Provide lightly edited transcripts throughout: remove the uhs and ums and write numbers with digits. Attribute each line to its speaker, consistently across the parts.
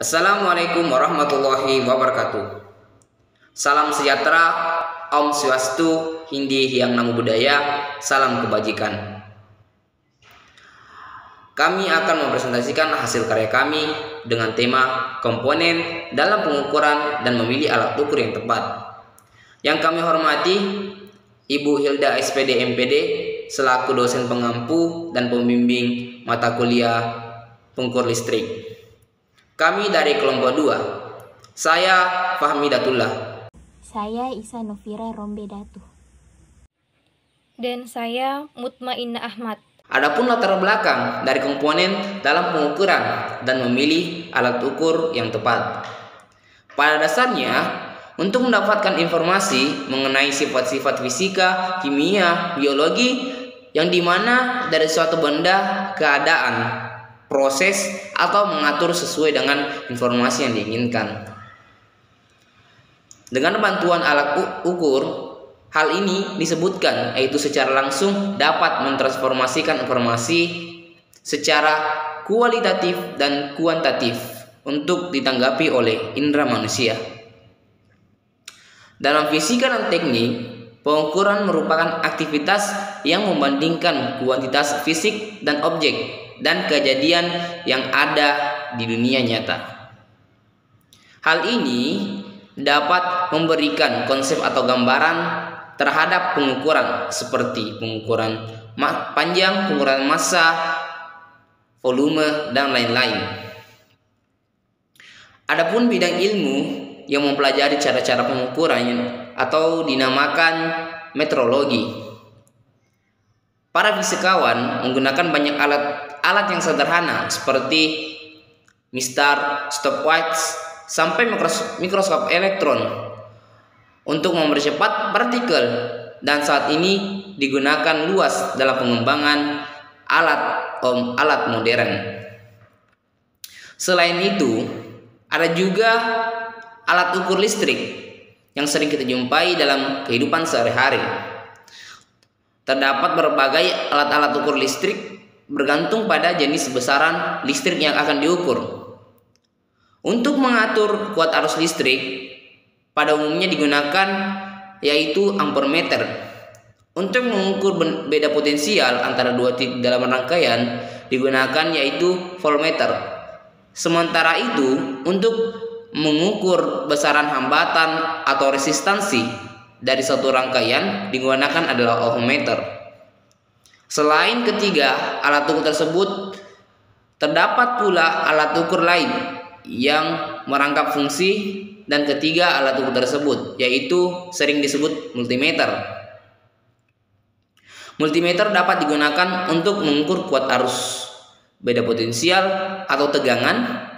Speaker 1: Assalamualaikum warahmatullahi wabarakatuh. Salam sejahtera, Om Swastiastu, Hindi Hyang Namo Buddhaya, salam kebajikan. Kami akan mempresentasikan hasil karya kami dengan tema komponen dalam pengukuran dan memilih alat ukur yang tepat. Yang kami hormati Ibu Hilda SPD MPD selaku dosen pengampu dan pembimbing mata kuliah pengukur listrik. Kami dari kelompok 2. Saya Fahmi Datullah.
Speaker 2: Saya Isa Novira Rombe Datu.
Speaker 3: Dan saya Mutmainnah Ahmad.
Speaker 1: Adapun latar belakang dari komponen dalam pengukuran dan memilih alat ukur yang tepat. Pada dasarnya, untuk mendapatkan informasi mengenai sifat-sifat fisika, kimia, biologi yang dimana dari suatu benda, keadaan, proses, atau mengatur sesuai dengan informasi yang diinginkan. Dengan bantuan alat ukur, hal ini disebutkan yaitu secara langsung dapat mentransformasikan informasi secara kualitatif dan kuantitatif untuk ditanggapi oleh indera manusia. Dalam fisika dan teknik, pengukuran merupakan aktivitas yang membandingkan kuantitas fisik dan objek dan kejadian yang ada di dunia nyata. Hal ini dapat memberikan konsep atau gambaran terhadap pengukuran seperti pengukuran panjang, pengukuran massa, volume, dan lain-lain. Adapun bidang ilmu yang mempelajari cara-cara pengukuran atau dinamakan metrologi. Para fisikawan menggunakan banyak alat yang sederhana seperti mistar, stopwatch, sampai mikroskop elektron untuk mempercepat partikel, dan saat ini digunakan luas dalam pengembangan alat modern. Selain itu, ada juga alat ukur listrik yang sering kita jumpai dalam kehidupan sehari-hari. Terdapat berbagai alat-alat ukur listrik bergantung pada jenis besaran listrik yang akan diukur. Untuk mengatur kuat arus listrik, pada umumnya digunakan yaitu ampermeter. Untuk mengukur beda potensial antara dua titik dalam rangkaian digunakan yaitu voltmeter. Sementara itu, untuk mengukur besaran hambatan atau resistansi dari satu rangkaian digunakan adalah ohmmeter. Selain ketiga alat ukur tersebut, terdapat pula alat ukur lain yang merangkap fungsi dan ketiga alat ukur tersebut, yaitu sering disebut multimeter. Multimeter dapat digunakan untuk mengukur kuat arus, beda potensial atau tegangan,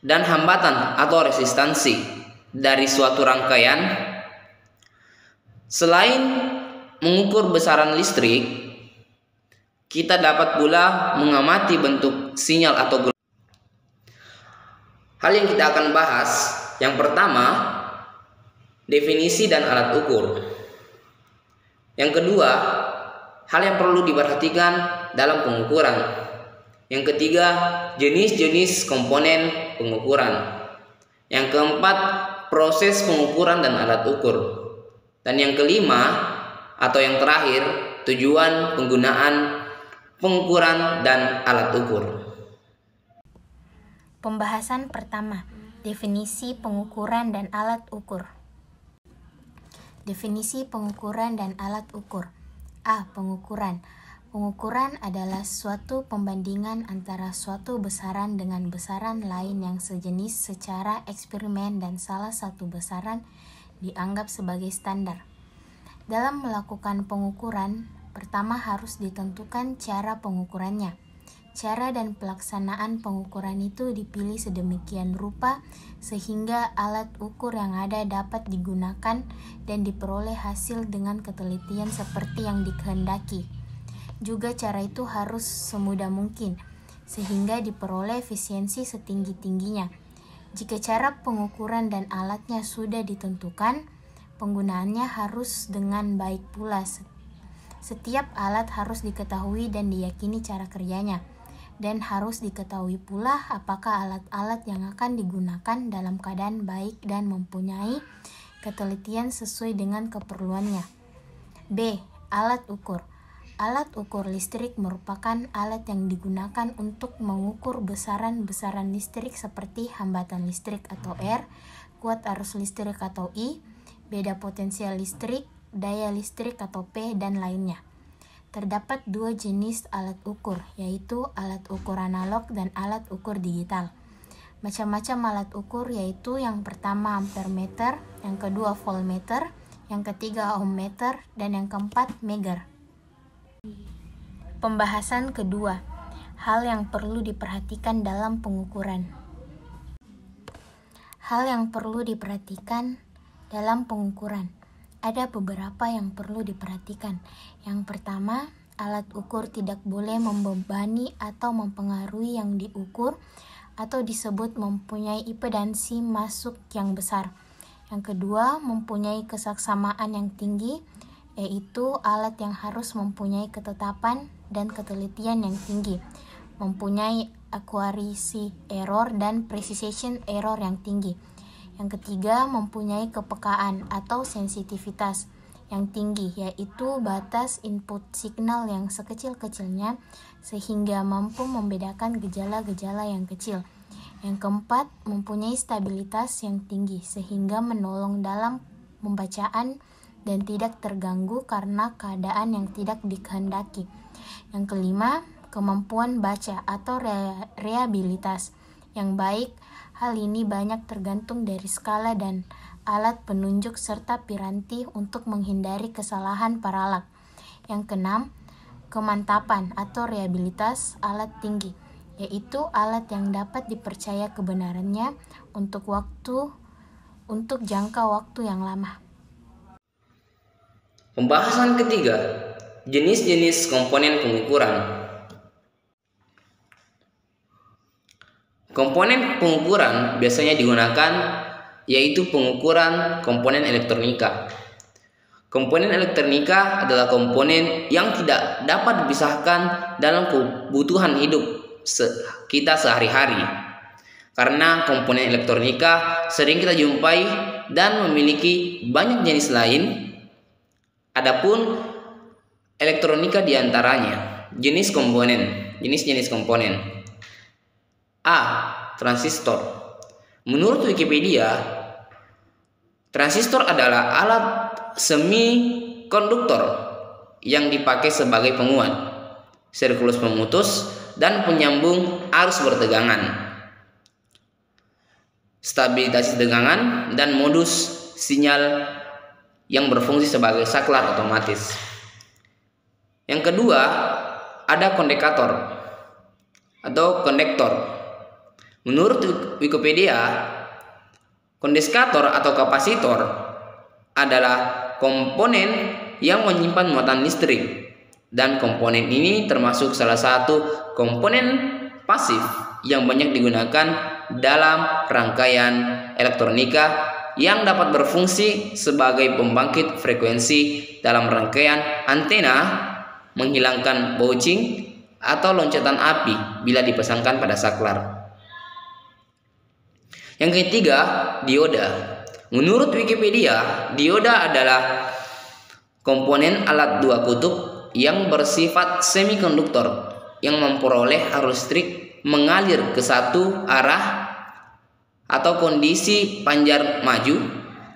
Speaker 1: dan hambatan atau resistansi dari suatu rangkaian. Selain mengukur besaran listrik, kita dapat pula mengamati bentuk sinyal atau gelombang. Hal yang kita akan bahas, yang pertama, definisi dan alat ukur. Yang kedua, hal yang perlu diperhatikan dalam pengukuran. Yang ketiga, jenis-jenis komponen pengukuran. Yang keempat, proses pengukuran dan alat ukur. Dan yang kelima atau yang terakhir, tujuan penggunaan pengukuran dan alat ukur.
Speaker 2: Pembahasan pertama, definisi pengukuran dan alat ukur. Definisi pengukuran dan alat ukur. A. Pengukuran. Pengukuran adalah suatu pembandingan antara suatu besaran dengan besaran lain yang sejenis secara eksperimen dan salah satu besaran dianggap sebagai standar. Dalam melakukan pengukuran, pertama harus ditentukan cara pengukurannya. Cara dan pelaksanaan pengukuran itu dipilih sedemikian rupa sehingga alat ukur yang ada dapat digunakan dan diperoleh hasil dengan ketelitian seperti yang dikehendaki. Juga cara itu harus semudah mungkin sehingga diperoleh efisiensi setinggi-tingginya. Jika cara pengukuran dan alatnya sudah ditentukan, penggunaannya harus dengan baik pula. Setiap alat harus diketahui dan diyakini cara kerjanya. dan harus diketahui pula apakah alat-alat yang akan digunakan dalam keadaan baik dan mempunyai ketelitian sesuai dengan keperluannya. B. Alat ukur. Alat ukur listrik merupakan alat yang digunakan untuk mengukur besaran-besaran listrik seperti hambatan listrik atau R, kuat arus listrik atau I, beda potensial listrik, daya listrik atau P, dan lainnya. Terdapat dua jenis alat ukur, yaitu alat ukur analog dan alat ukur digital. Macam-macam alat ukur yaitu yang pertama ampermeter, yang kedua voltmeter, yang ketiga ohmmeter, dan yang keempat megar. Pembahasan kedua, hal yang perlu diperhatikan dalam pengukuran. Hal yang perlu diperhatikan dalam pengukuran. Ada beberapa yang perlu diperhatikan. Yang pertama, alat ukur tidak boleh membebani atau mempengaruhi yang diukur atau disebut mempunyai impedansi masuk yang besar. Yang kedua, mempunyai kesaksamaan yang tinggi, yaitu alat yang harus mempunyai ketetapan dan ketelitian yang tinggi, mempunyai accuracy error dan precision error yang tinggi. Yang ketiga, mempunyai kepekaan atau sensitivitas yang tinggi, yaitu batas input signal yang sekecil-kecilnya sehingga mampu membedakan gejala-gejala yang kecil. Yang keempat, mempunyai stabilitas yang tinggi sehingga menolong dalam pembacaan dan tidak terganggu karena keadaan yang tidak dikehendaki. Yang kelima, kemampuan baca atau reliabilitas yang baik. Hal ini banyak tergantung dari skala dan alat penunjuk serta piranti untuk menghindari kesalahan parallax. Yang keenam, kemantapan atau reliabilitas alat tinggi, yaitu alat yang dapat dipercaya kebenarannya untuk jangka waktu yang lama.
Speaker 1: Pembahasan ketiga, jenis-jenis komponen pengukuran. Komponen pengukuran biasanya digunakan yaitu pengukuran komponen elektronika. Komponen elektronika adalah komponen yang tidak dapat dipisahkan dalam kebutuhan hidup kita sehari-hari. Karena komponen elektronika sering kita jumpai dan memiliki banyak jenis lain. Adapun elektronika diantaranya jenis komponen. A. Transistor. Menurut Wikipedia, transistor adalah alat semikonduktor yang dipakai sebagai penguat, sirkulus pemutus, dan penyambung arus bertegangan, stabilitas tegangan, dan modus sinyal yang berfungsi sebagai saklar otomatis. Yang kedua, ada kondektor atau kondektor. Menurut Wikipedia, kondensor atau kapasitor adalah komponen yang menyimpan muatan listrik, dan komponen ini termasuk salah satu komponen pasif yang banyak digunakan dalam rangkaian elektronika yang dapat berfungsi sebagai pembangkit frekuensi dalam rangkaian antena, menghilangkan bouncing atau loncatan api bila dipasangkan pada saklar. Yang ketiga, dioda. Menurut Wikipedia, dioda adalah komponen alat dua kutub yang bersifat semikonduktor yang memperoleh arus listrik mengalir ke satu arah atau kondisi panjar maju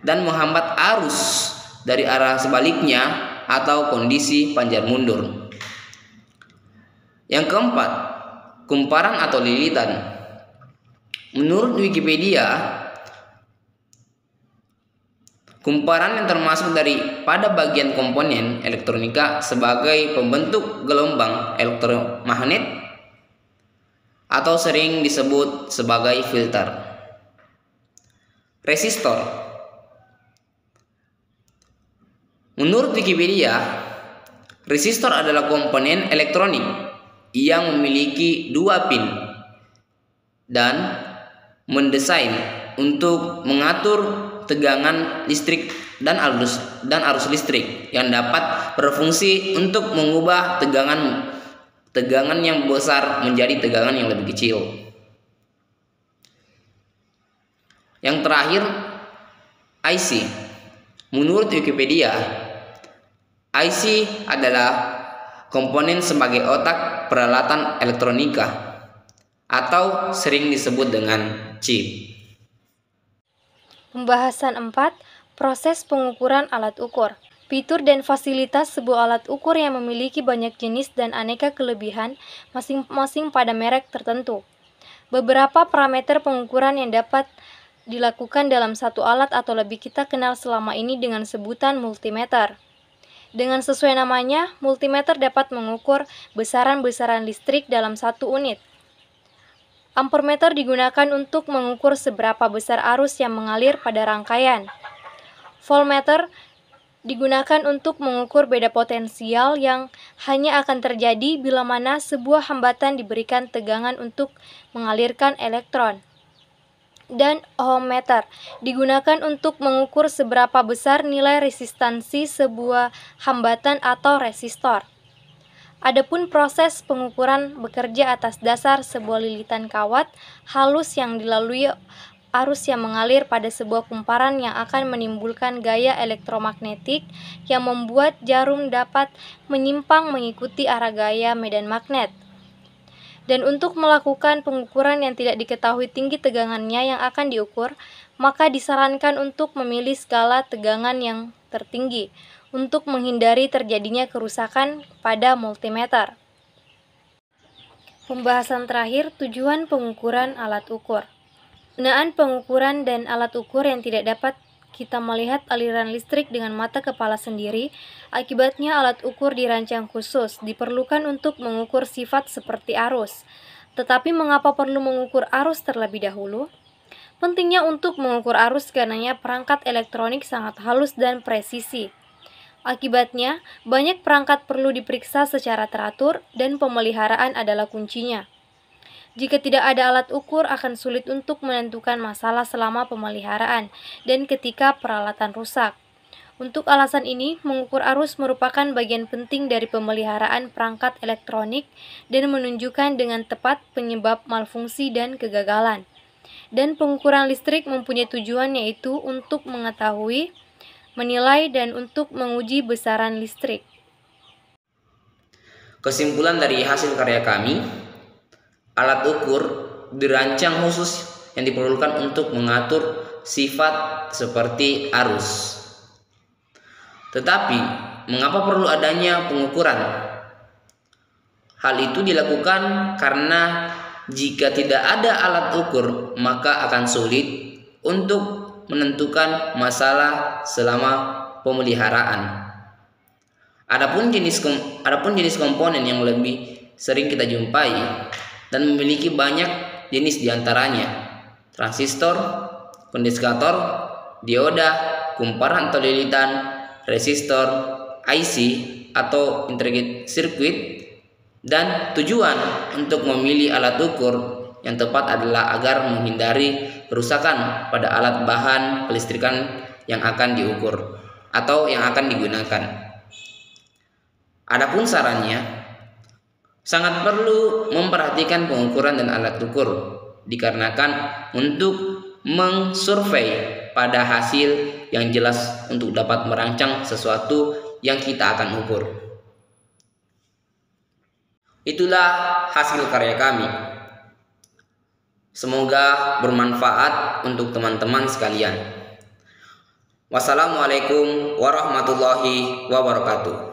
Speaker 1: dan menghambat arus dari arah sebaliknya atau kondisi panjar mundur. Yang keempat, kumparan atau lilitan. Menurut Wikipedia, kumparan yang termasuk pada bagian komponen elektronika sebagai pembentuk gelombang elektromagnet atau sering disebut sebagai filter. Resistor. Menurut Wikipedia, resistor adalah komponen elektronik yang memiliki dua pin dan mendesain untuk mengatur tegangan listrik dan arus listrik yang dapat berfungsi untuk mengubah tegangan yang besar menjadi tegangan yang lebih kecil. Yang terakhir, IC. Menurut Wikipedia, IC adalah komponen sebagai otak peralatan elektronika atau sering disebut dengan chip.
Speaker 3: Pembahasan 4. Proses pengukuran alat ukur. Fitur dan fasilitas sebuah alat ukur yang memiliki banyak jenis dan aneka kelebihan masing-masing pada merek tertentu. Beberapa parameter pengukuran yang dapat dilakukan dalam satu alat atau lebih kita kenal selama ini dengan sebutan multimeter. Dengan sesuai namanya, multimeter dapat mengukur besaran-besaran listrik dalam satu unit. Ampermeter digunakan untuk mengukur seberapa besar arus yang mengalir pada rangkaian. Voltmeter digunakan untuk mengukur beda potensial yang hanya akan terjadi bila mana sebuah hambatan diberikan tegangan untuk mengalirkan elektron. Dan ohmmeter digunakan untuk mengukur seberapa besar nilai resistansi sebuah hambatan atau resistor. Adapun proses pengukuran bekerja atas dasar sebuah lilitan kawat halus yang dilalui arus yang mengalir pada sebuah kumparan yang akan menimbulkan gaya elektromagnetik yang membuat jarum dapat menyimpang mengikuti arah gaya medan magnet. Dan untuk melakukan pengukuran yang tidak diketahui tinggi tegangannya yang akan diukur, maka disarankan untuk memilih skala tegangan yang tertinggi untuk menghindari terjadinya kerusakan pada multimeter. Pembahasan terakhir, tujuan pengukuran alat ukur. Penggunaan pengukuran dan alat ukur yang tidak dapat kita melihat aliran listrik dengan mata kepala sendiri, akibatnya alat ukur dirancang khusus, diperlukan untuk mengukur sifat seperti arus. Tetapi mengapa perlu mengukur arus terlebih dahulu? Pentingnya untuk mengukur arus karenanya perangkat elektronik sangat halus dan presisi. Akibatnya, banyak perangkat perlu diperiksa secara teratur dan pemeliharaan adalah kuncinya. Jika tidak ada alat ukur, akan sulit untuk menentukan masalah selama pemeliharaan dan ketika peralatan rusak. Untuk alasan ini, mengukur arus merupakan bagian penting dari pemeliharaan perangkat elektronik dan menunjukkan dengan tepat penyebab malfungsi dan kegagalan. Dan pengukuran listrik mempunyai tujuan yaitu untuk mengetahui, menilai, dan untuk menguji besaran listrik.
Speaker 1: Kesimpulan dari hasil karya kami, alat ukur dirancang khusus yang diperlukan untuk mengatur sifat seperti arus. Tetapi, mengapa perlu adanya pengukuran? Hal itu dilakukan karena jika tidak ada alat ukur, maka akan sulit untuk menentukan masalah selama pemeliharaan. Adapun jenis komponen yang lebih sering kita jumpai dan memiliki banyak jenis diantaranya: transistor, kondensator, dioda, kumparan atau lilitan, resistor, IC atau integrated circuit. Dan tujuan untuk memilih alat ukur yang tepat adalah agar menghindari kerusakan pada alat bahan kelistrikan yang akan diukur atau yang akan digunakan. Adapun sarannya, sangat perlu memperhatikan pengukuran dan alat ukur dikarenakan untuk mengsurvei pada hasil yang jelas untuk dapat merancang sesuatu yang kita akan ukur. Itulah hasil karya kami. Semoga bermanfaat untuk teman-teman sekalian. Wassalamualaikum warahmatullahi wabarakatuh.